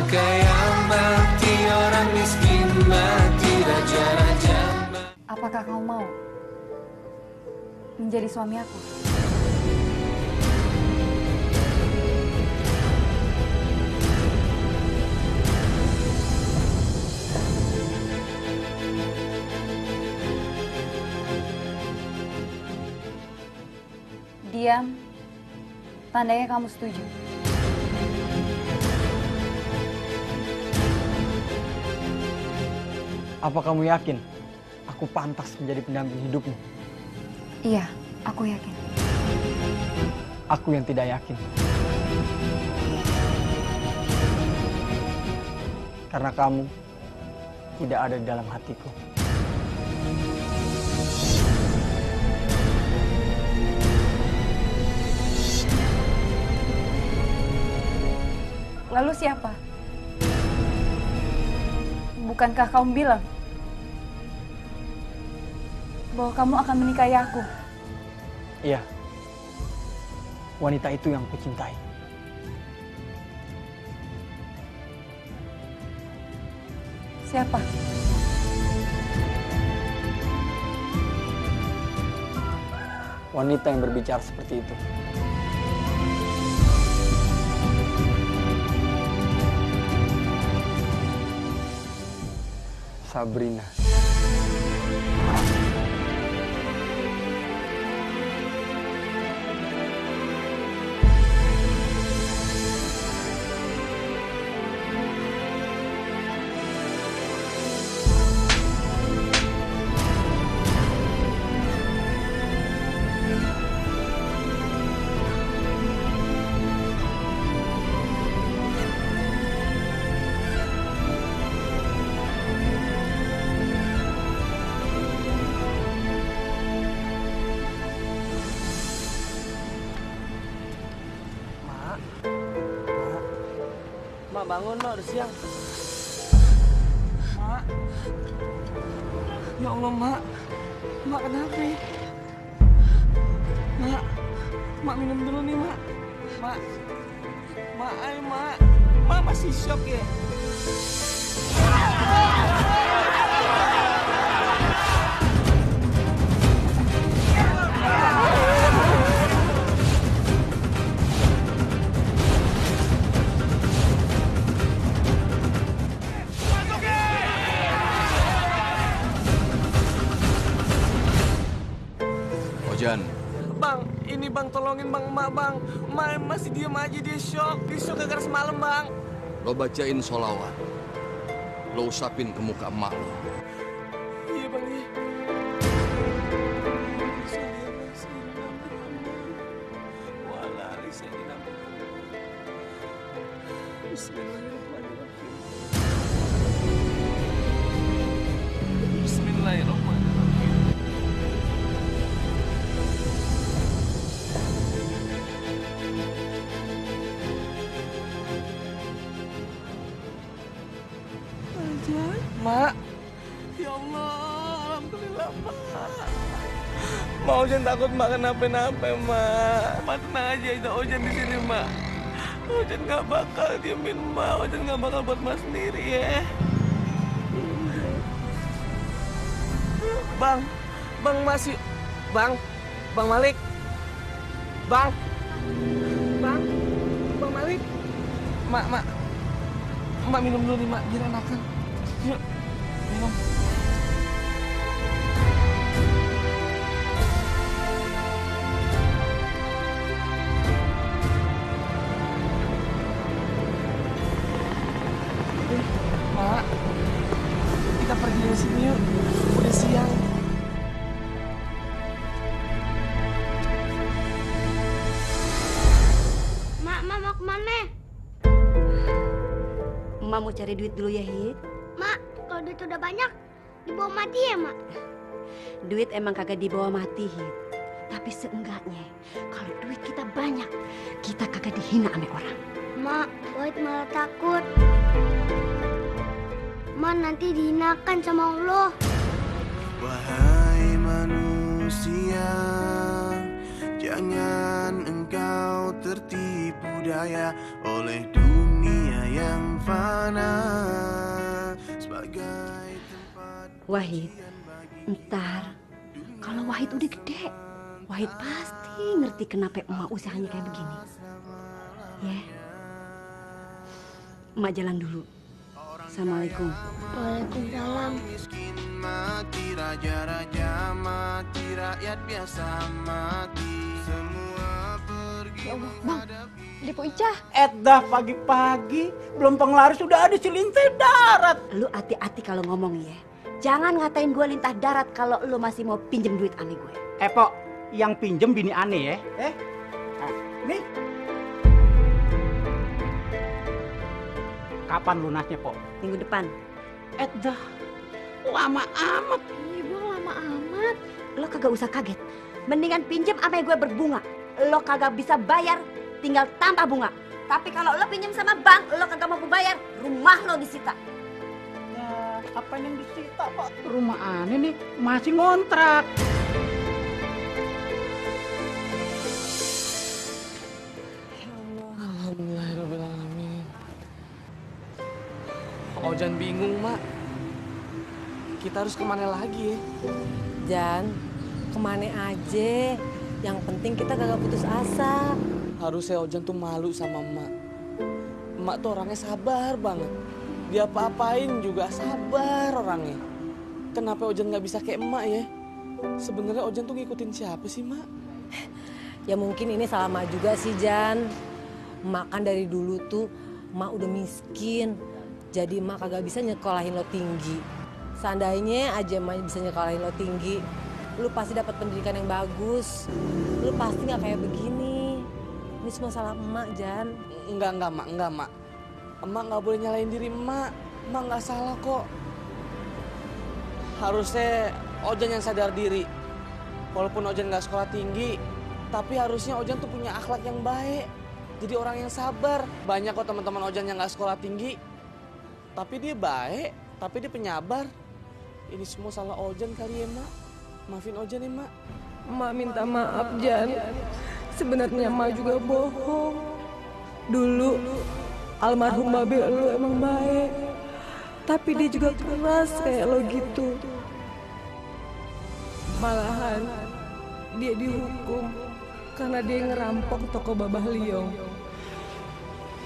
kaya mati, orang miskin mati, raja-raja. Apakah kau mau menjadi suami aku? Diam, tandanya kamu setuju. Apa kamu yakin aku pantas menjadi pendamping hidupmu? Iya, aku yakin. Aku yang tidak yakin. Karena kamu tidak ada di dalam hatiku. Lalu siapa? Bukankah kamu bilang bahwa kamu akan menikahi aku? Iya, wanita itu yang kucintai. Siapa? Wanita yang berbicara seperti itu. Sabrina. Mak bangun, Mak, udah siang. Mak. Ya Allah, Mak. Mak kenapa? Mak minum dulu nih, Mak. Mak, ayo, Mak. Mak masih shock ya? Ojan. Bang, ini Bang tolongin Bang emak, Bang. Emak masih diem aja, dia shock. Dia shock gara-gara semalam, Bang. Lo bacain sholawat. Lo usapin ke muka emak lo. Iya, Bang, iya. Bismillahirrahmanirrahim. Bismillahirrahmanirrahim. Mak, ya Allah, alhamdulillah, Mak. Mak, Ojan takut Mak kenapa-napa, Mak. Mak tenang aja, ada Ojan di sini, Mak. Ojan nggak bakal diemin Mak, Ojan nggak bakal buat Mak sendiri ya. Bang masih, Bang Malik, Bang Malik, Mak minum dulu nih, Mak, biar enakan. Yuk, minum. Mak, kita pergi dari sini yuk. Udah siang. Mak mau kemana? Emak mau cari duit dulu ya, Hid. Mak, kalau duit udah banyak, dibawa mati ya, Mak? Duit emang kagak dibawa mati, Hid. Tapi seenggaknya, kalau duit kita banyak, kita kagak dihina sama orang. Mak, Wahid malah takut. Mak nanti dihinakan sama Allah. Wahai manusia, jangan engkau tertipu daya oleh dunia yang fana. mana sebagai tempat Wahid, ntar kalau Wahid udah gede, Wahid pasti ngerti kenapa emak usahanya kayak begini. Ya, emak jalan dulu. Assalamualaikum. Waalaikumsalam. miskin mati, raja-raja mati, rakyat biasa mati, semua pergi menghadapi. Depo Icah. Dah pagi-pagi belum penglaris sudah ada si lintah darat. Lu hati-hati kalau ngomong ya. Jangan ngatain gue lintah darat kalau lu masih mau pinjem duit ane gue. Pok, yang pinjem bini aneh ya. Nah, nih. Kapan lunasnya, Pok? Minggu depan. Dah lama amat. Iya bang, lama amat. Lo kagak usah kaget. Mendingan pinjem sama gue berbunga. Lo kagak bisa bayar, tinggal tambah bunga. Tapi kalau lo pinjem sama bank, lo kagak mampu bayar, rumah lo disita. Ya, apa yang disita, Pak? Rumah aneh nih masih ngontrak. Alhamdulillahirrahmanirrahim. Ojan bingung, Mak. Kita harus kemana lagi ya? Jan, kemana aja. Yang penting kita kagak putus asa. Harusnya Ojan tuh malu sama emak. Emak tuh orangnya sabar banget. Dia apa-apain juga sabar orangnya. Kenapa Ojan nggak bisa kayak emak ya? Sebenarnya Ojan tuh ngikutin siapa sih, Mak? Ya mungkin ini salah Mak juga sih, Jan. Mak kan dari dulu tuh Mak udah miskin. Jadi Mak kagak bisa nyekolahin lo tinggi. Seandainya aja Mak bisa nyekolahin lo tinggi, lu pasti dapat pendidikan yang bagus. Lu pasti nggak kayak begini. Ini semua salah emak, Jan. Enggak, Mak. Enggak, Mak. Emak nggak boleh nyalain diri emak. Emak nggak salah kok. Harusnya Ojan yang sadar diri. Walaupun Ojan nggak sekolah tinggi, tapi harusnya Ojan tuh punya akhlak yang baik. Jadi orang yang sabar. Banyak kok teman-teman Ojan yang nggak sekolah tinggi, tapi dia baik, tapi dia penyabar. Ini semua salah Ojan kali ya, Mak. Maafin Ojan ya, Mak. Mak minta maaf, Jan. Sebenarnya Mak juga bohong. Dulu almarhum babe lu emang baik, tapi dia juga keras kayak lo gitu. Malahan dia dihukum karena dia ngerampok toko Babah Liong.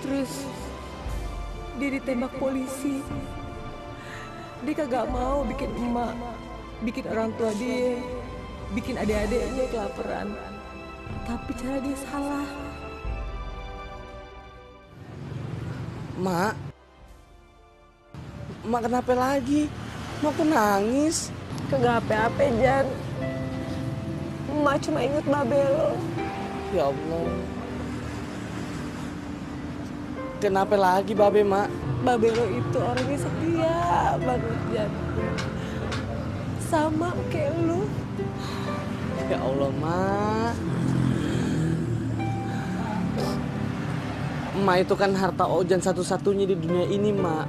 Terus dia ditembak polisi. Dia kagak mau bikin emak, bikin orang tua dia, bikin adik-adiknya kelaparan. Tapi cara dia salah. Mak kenapa lagi? Mak kok nangis? Kagak apa-apa, Jan. Emak cuma inget babe lo. Ya Allah. Kenapa lagi babe, Mak? Babe lo itu orangnya setia banget, Jan. Sama kayak lu. Ya Allah, Mak. Mak itu kan harta Ojan satu-satunya di dunia ini, Mak.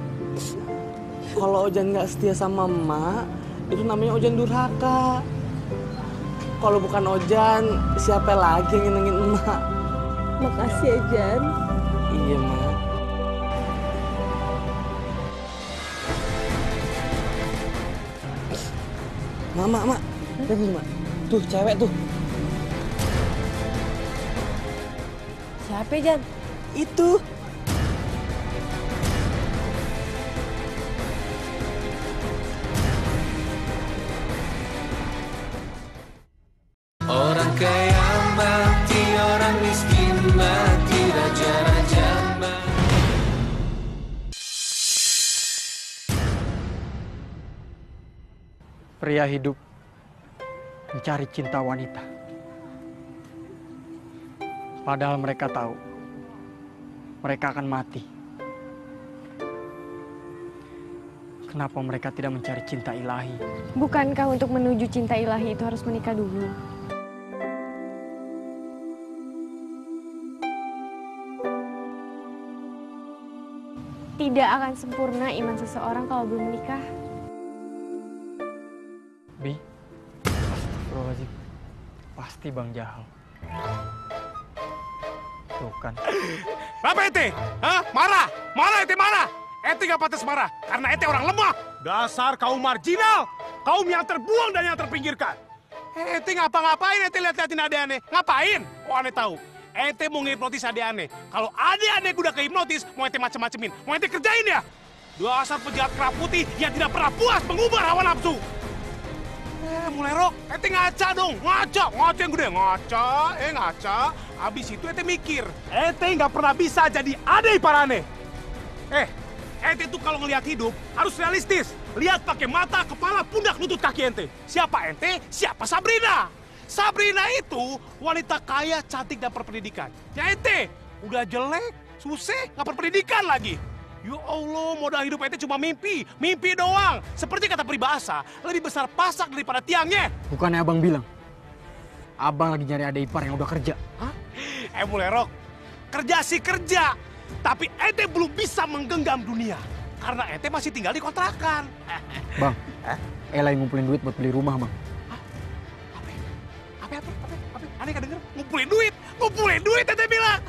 Kalau Ojan nggak setia sama Mak, itu namanya Ojan durhaka. Kalau bukan Ojan, siapa lagi yang nyenengin Emak? Makasih ya, Jan. Iya, Mak. Mak. Lihat nih, Mak. Tuh, cewek tuh. Siapa, Jan? Itu. Orang kaya mati, orang miskin mati, raja-raja mati. Pria hidup mencari cinta wanita. Padahal mereka tahu mereka akan mati. Kenapa mereka tidak mencari cinta ilahi? Bukankah untuk menuju cinta ilahi itu harus menikah dulu? Tidak akan sempurna iman seseorang kalau belum menikah. Bi, astagfirullahaladzim. Pasti Bang Jahal. Tuh kan. Apa itu? Hah? Marah? Marah itu marah? Ente gak pantas marah, karena ente orang lemah. Dasar kaum marginal, kaum yang terbuang dan yang terpinggirkan. Ente ngapa-ngapain, ente lihat-liatin adek aneh. Ngapain? Oh, aneh tahu. Ente mau ngehipnotis adek aneh. Kalau adek aneh udah kehipnotis, mau ente macem-macemin. Mau ente kerjain ya? Dasar penjahat kerap putih yang tidak pernah puas mengubah hawa nafsu. Mulai rok, ente ngaca dong, ngaca yang gede, ngaca. Habis itu ente mikir, ente nggak pernah bisa jadi adek ipar aneh. Ente tuh kalau ngelihat hidup harus realistis. Lihat pakai mata, kepala, pundak, lutut, kaki ente. Siapa ente? Siapa Sabrina? Sabrina itu wanita kaya, cantik, dan berpendidikan. Ya ente udah jelek, susah, nggak berpendidikan lagi. Ya Allah, modal hidup ente cuma mimpi doang. Seperti kata peribahasa, lebih besar pasak daripada tiangnya. Bukannya abang bilang, abang lagi nyari adik ipar yang udah kerja. Hah? Mulai rok, kerja sih kerja. Tapi ente belum bisa menggenggam dunia. Karena ente masih tinggal di kontrakan. Bang, Ella yang ngumpulin duit buat beli rumah, Bang. Apa? Aneh gak denger? Ngumpulin duit ente bilang.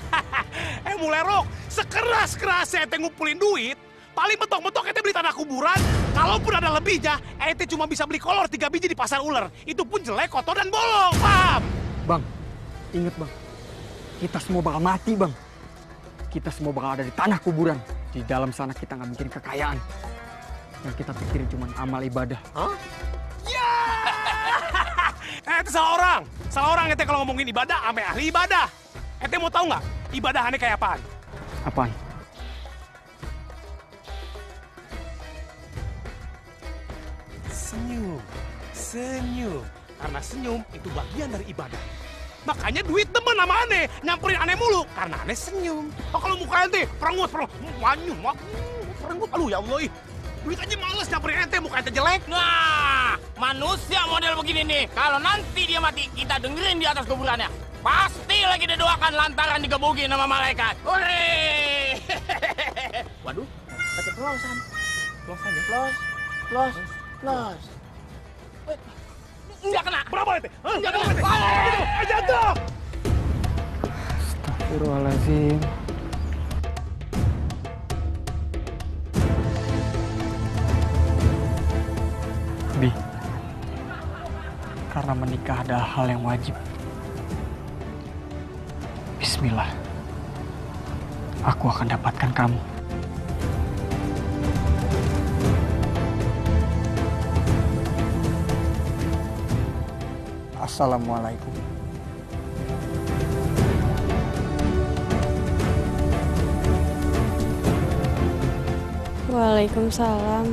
Mulai rok, sekeras-kerasnya ente ngumpulin duit, paling mentok-mentok ente beli tanah kuburan. Kalaupun ada lebihnya, ente cuma bisa beli kolor 3 biji di pasar ular. Itu pun jelek, kotor, dan bolong, paham? Bang, inget bang, kita semua bakal mati, Bang. Kita semua bakal ada di tanah kuburan. Di dalam sana kita nggak mikirin kekayaan. Yang kita pikirin cuma amal ibadah. Hah? Ya! Itu salah orang ente kalau ngomongin ibadah ame ahli ibadah. Ente mau tahu nggak ibadah aneh kayak apaan? Apaan? Senyum. Karena senyum itu bagian dari ibadah. Makanya duit temen sama aneh, nyamperin aneh mulu, karena aneh senyum. Oh, kalau muka ente, perengut, manyum, perengut, aduh ya Allah, duit aja males nyamperin ente, muka ente jelek. Nah, manusia model begini nih, kalau nanti dia mati, kita dengerin di atas kuburannya. Pasti lagi didoakan lantaran digebukin sama malaikat. Hore! Waduh, keceplosan. Plos. Enggak kena. Berapa ente? Enggak kena. Jatuh! Astagfirullahaladzim. Bi, karena menikah ada hal yang wajib. Bismillah, aku akan dapatkan kamu. Assalamualaikum. Waalaikumsalam.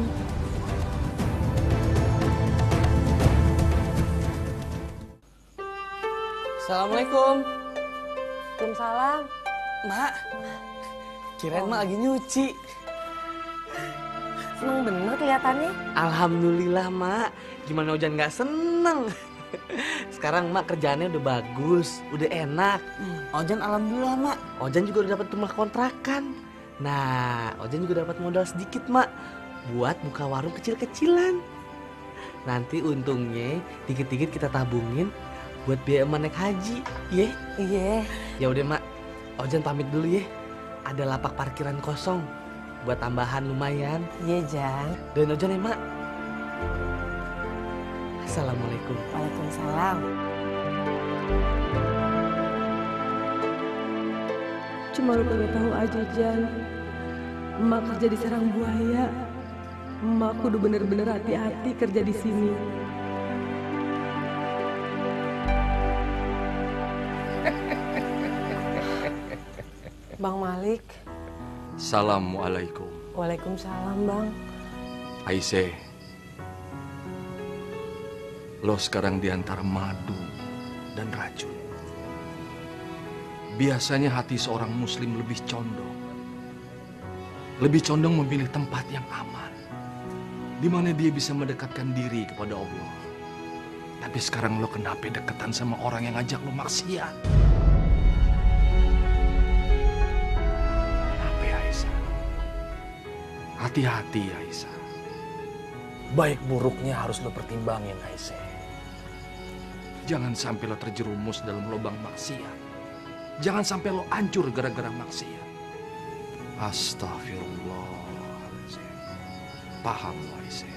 Assalamualaikum. Waalaikumsalam. Mak, kirain mak lagi nyuci. Seneng bener kelihatannya. Alhamdulillah, Mak. Gimana Ojan nggak seneng? Sekarang Mak kerjaannya udah bagus, udah enak. Ojan alhamdulillah, Mak. Ojan juga udah dapat rumah kontrakan. Nah, Ojan juga dapat modal sedikit, Mak, buat buka warung kecil-kecilan. Nanti untungnya dikit-dikit kita tabungin buat biaya emak naik haji, ye? Iya. Ya udah, Mak. Ojan pamit dulu ya. Ada lapak parkiran kosong buat tambahan lumayan. Iya, Jan. Dan Ojan ya, Mak. Assalamualaikum. Waalaikumsalam. Cuma lu kagak tahu aja, Jan. Emak kerja di sarang buaya. Emak kudu bener-bener hati-hati kerja di sini. Bang Malik. Assalamualaikum. Waalaikumsalam, Bang. Aisyah, lo sekarang di antara madu dan racun. Biasanya hati seorang muslim lebih condong. Lebih condong memilih tempat yang aman, di mana dia bisa mendekatkan diri kepada Allah. Tapi sekarang lo kenapa deketan sama orang yang ngajak lo maksiat? Apa ya, Aisyah? Hati-hati, Aisyah. Baik buruknya harus lo pertimbangin, Aisyah. Jangan sampai lo terjerumus dalam lubang maksiat. Jangan sampai lo hancur gara-gara maksiat. Astagfirullah. Paham, Waise?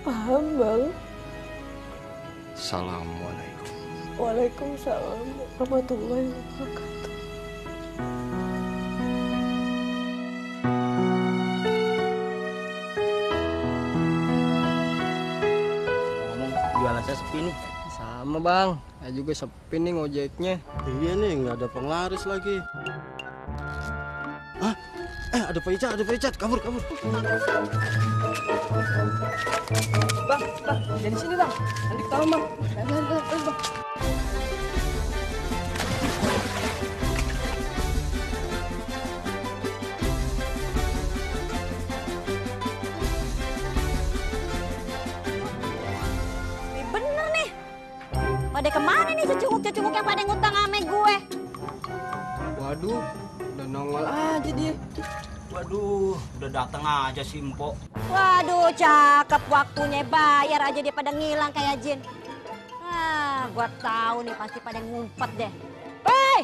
Paham, Bang. Assalamualaikum. Waalaikumsalam warahmatullahi wabarakatuh. Ngomong jualan saya sepi nih. Sama bang, saya juga sepi nih ngojeknya. Iya nih, nggak ada penglaris lagi. Hah? Ada Pak Icat, kabur. Bang, dari sini bang. Nanti ketahuan bang. Bang. Bener nih. Pada kemana nih secunguk-secunguk yang pada ngutang ame gue? Waduh, udah nongol aja dia. Waduh, udah datang aja si Empok. Waduh, cakep waktunya bayar aja dia pada ngilang kayak jin. Gua tahu nih pasti pada ngumpet deh. Hei,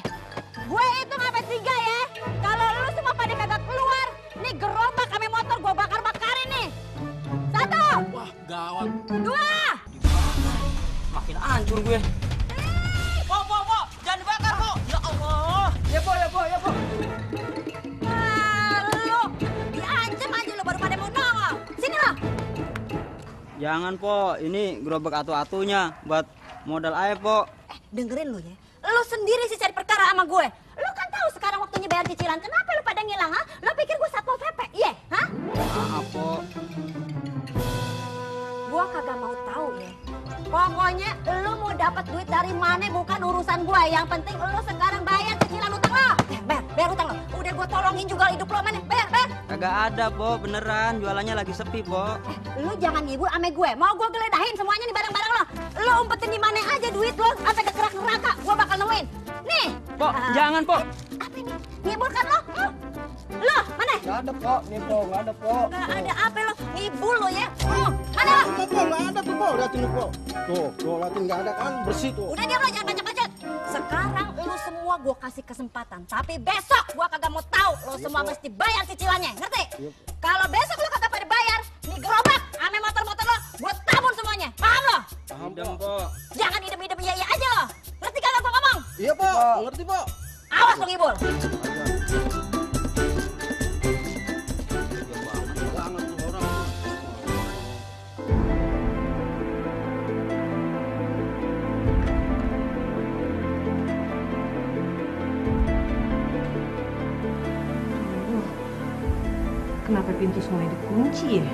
gue itu ngapain 3 ya? Kalau lu semua pada kagak keluar, nih gerobak ame motor gua bakar-bakarin nih. 1. Wah, gawat. 2. Makin hancur gue. Po, jangan dibakar, Po. Ya Allah. Ya, Po. Lu diancam aja lu baru pada mau nongol. Sini lo. Jangan, Po. Ini gerobak atu-atunya buat modal aja, Po. Dengerin lu ya. Lu sendiri sih cari perkara sama gue. Lu kan tahu sekarang waktunya bayar cicilan. Kenapa lu pada ngilang, ha? Lu pikir gue Satpol PP? Iya, ha? Maaf, Po. Gua kagak mau tahu ya. Pokoknya lu mau dapat duit dari mana bukan urusan gue. Yang penting lu sekarang bayar cicilan utang lo. Bayar utang lo. Udah gue tolongin juga hidup lo, mana? Bayar. Kagak ada, Po. Beneran. Jualannya lagi sepi, Po. Lu jangan ngibul ame gue. Mau gue geledahin semuanya nih barang-barang lo. Lu umpetin di mana aja duit lo sampai ke kerak neraka. Gua bakal nemuin. Nih. Po, jangan, Po. Apa ini? Ngibul kan lo? Lo, mana? Gak ada, Po. Nih, Po. Gak ada, Po. Gak ada apa lo? Ngibul lo ya. Mana lo? Nggak ada tuh, Po. Liatin tuh, Po. Tuh, liatin nggak ada kan? Bersih tuh. Udah diam lo, jangan bacot-bacot. Sekarang lu semua gua kasih kesempatan. Tapi besok gua kagak mau tahu. Lo semua mesti bayar cicilannya. Ngerti? Kalau besok lu kagak pada bayar, nih gerobak ame motor-motor lo gua tabur semuanya. Paham lo? Idem, Po. Jangan idem-idem iya aja lo. Ngerti kagak gua ngomong? Iya, Po. Ngerti, Po. Awas lo ngibul. Kenapa pintu semuanya dikunci ya?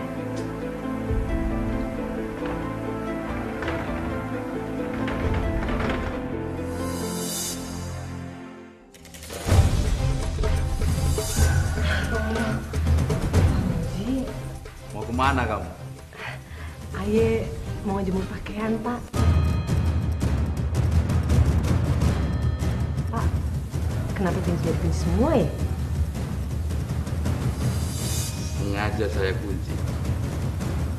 Mau kemana kamu? Aye mau ngejemur pakaian, Pak. Pak, kenapa pintu dikunci semua ya? Sengaja saya kunci.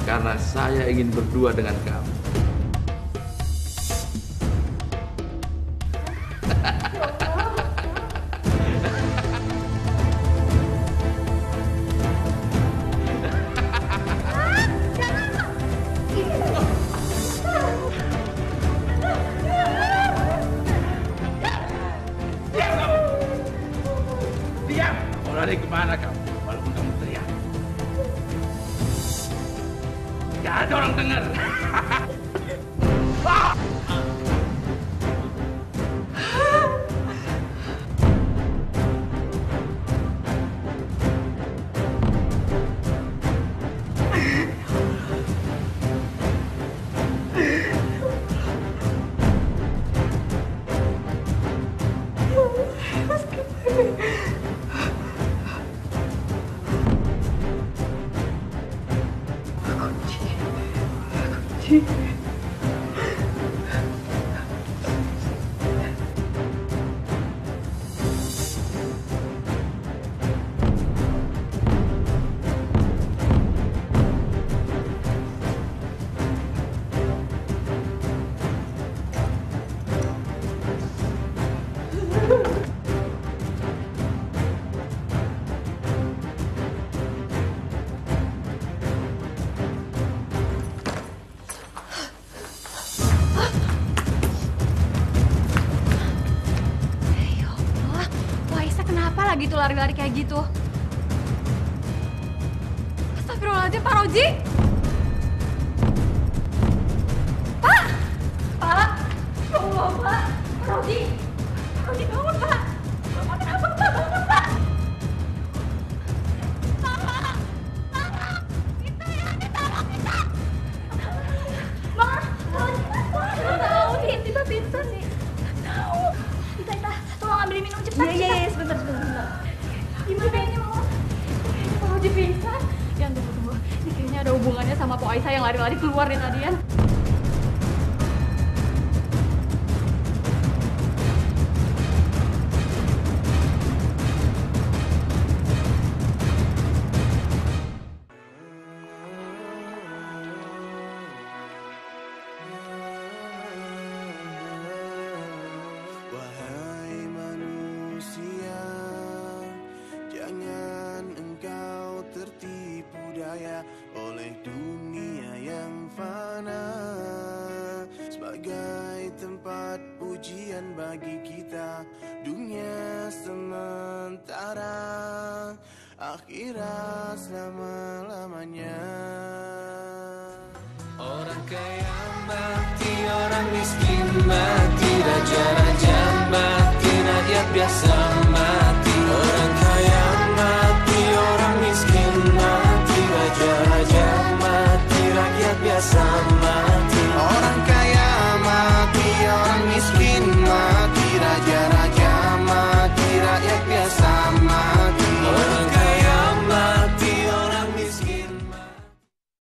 Karena saya ingin berdua dengan kamu. Diam! Mau lari kemana kamu? Walaupun kamu teriak. Gak ada orang dengar. gitu lari-lari kayak gitu. Astagfirullahaladzim, Pak Roji. Pak! Pak! Ya Allah, Pak. Pak Roji. Pak Roji bangun, Pak. Bapak kenapa, Pak? Bangun, Pak. Tolong! Tolong! Kita ya, ditolong kita! Bang, Roji, tahu nih, kita pingsan nih. Tahu. Kita, tolong ambil minum cepat. Iya, sebentar. Gimana ini, Mama? Kayaknya Pak Roji pingsan. Yan, tunggu. Ini kayaknya ada hubungannya sama Po Aisyah yang lari-lari keluar nih tadi, Yan. Wahai manusia, jangan engkau tertipu daya oleh dunia yang fana. Sebagai tempat pujian bagi kita, dunia sementara, akhirat selama-lamanya. Orang kaya mati, orang miskin mati, raja